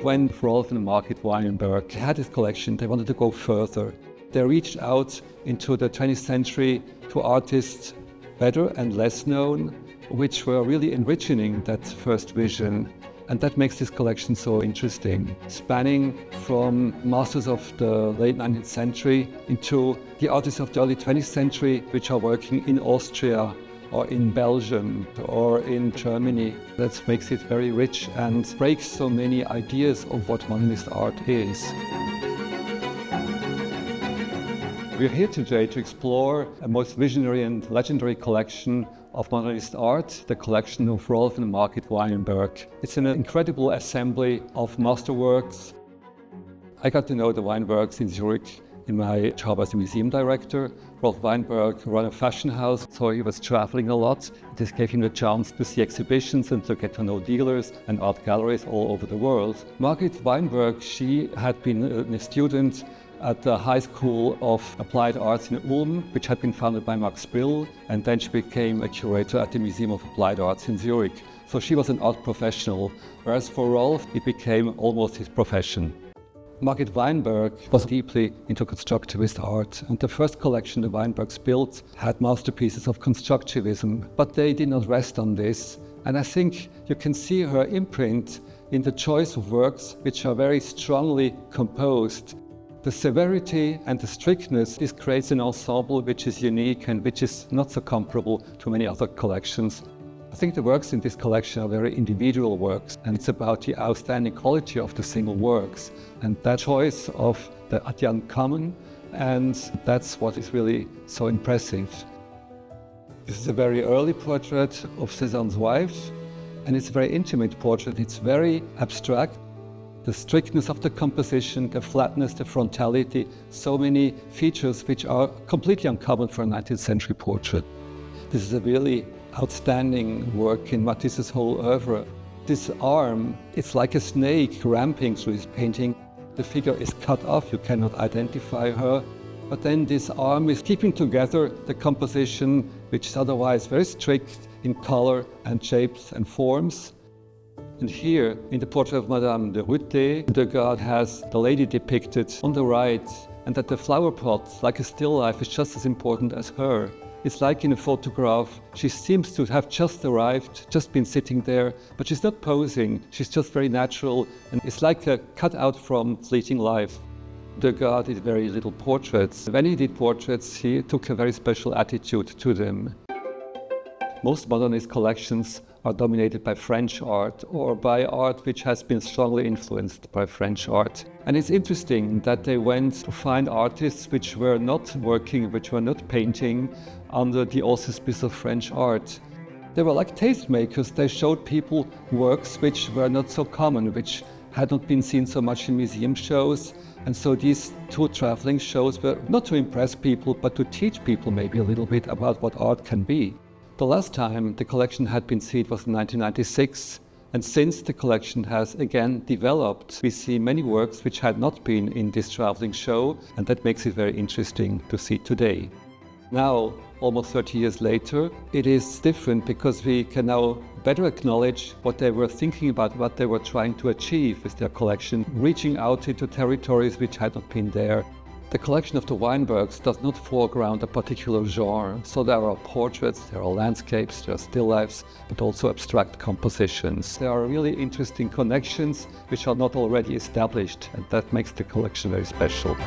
when Rolf and Margit Weinberg had this collection, they wanted to go further. They reached out into the 20th century to artists better and less known, which were really enriching that first vision. And that makes this collection so interesting, spanning from masters of the late 19th century into the artists of the early 20th century, which are working in Austria or in Belgium or in Germany. That makes it very rich and breaks so many ideas of what modernist art is. We're here today to explore a most visionary and legendary collection of modernist art, the collection of Rolf and Margit Weinberg. It's an incredible assembly of masterworks. I got to know the Weinbergs in Zurich in my job as a museum director. Rolf Weinberg ran a fashion house, so he was traveling a lot. This gave him the chance to see exhibitions and to get to know dealers and art galleries all over the world. Margit Weinberg, she had been a student at the High School of Applied Arts in Ulm, which had been founded by Max Bill, and then she became a curator at the Museum of Applied Arts in Zurich. So she was an art professional, whereas for Rolf, it became almost his profession. Margit Weinberg was deeply into constructivist art, and the first collection the Weinbergs built had masterpieces of constructivism, but they did not rest on this. And I think you can see her imprint in the choice of works which are very strongly composed. The severity and the strictness, this creates an ensemble which is unique and which is not so comparable to many other collections. I think the works in this collection are very individual works, and it's about the outstanding quality of the single works and that choice of the uncommon, and that's what is really so impressive. This is a very early portrait of Cézanne's wife, and it's a very intimate portrait. It's very abstract. The strictness of the composition, the flatness, the frontality, so many features which are completely uncommon for a 19th century portrait. This is a really outstanding work in Matisse's whole oeuvre. This arm, it's like a snake ramping through his painting. The figure is cut off, you cannot identify her. But then this arm is keeping together the composition, which is otherwise very strict in color and shapes and forms. And here, in the portrait of Madame de Rutte, Degas has the lady depicted on the right, and that the flower pot, like a still life, is just as important as her. It's like in a photograph, she seems to have just arrived, just been sitting there, but she's not posing, she's just very natural, and it's like a cutout from fleeting life. Degas did very little portraits. When he did portraits, he took a very special attitude to them. Most modernist collections are dominated by French art or by art which has been strongly influenced by French art. And it's interesting that they went to find artists which were not working, which were not painting under the auspices of French art. They were like tastemakers. They showed people works which were not so common, which had not been seen so much in museum shows. And so these two traveling shows were not to impress people, but to teach people maybe a little bit about what art can be. The last time the collection had been seen was in 1996, and since the collection has again developed, we see many works which had not been in this traveling show, and that makes it very interesting to see today. Now, almost 30 years later, it is different because we can now better acknowledge what they were thinking about, what they were trying to achieve with their collection, reaching out into territories which had not been there. The collection of the Weinbergs does not foreground a particular genre, so there are portraits, there are landscapes, there are still lifes, but also abstract compositions. There are really interesting connections which are not already established, and that makes the collection very special.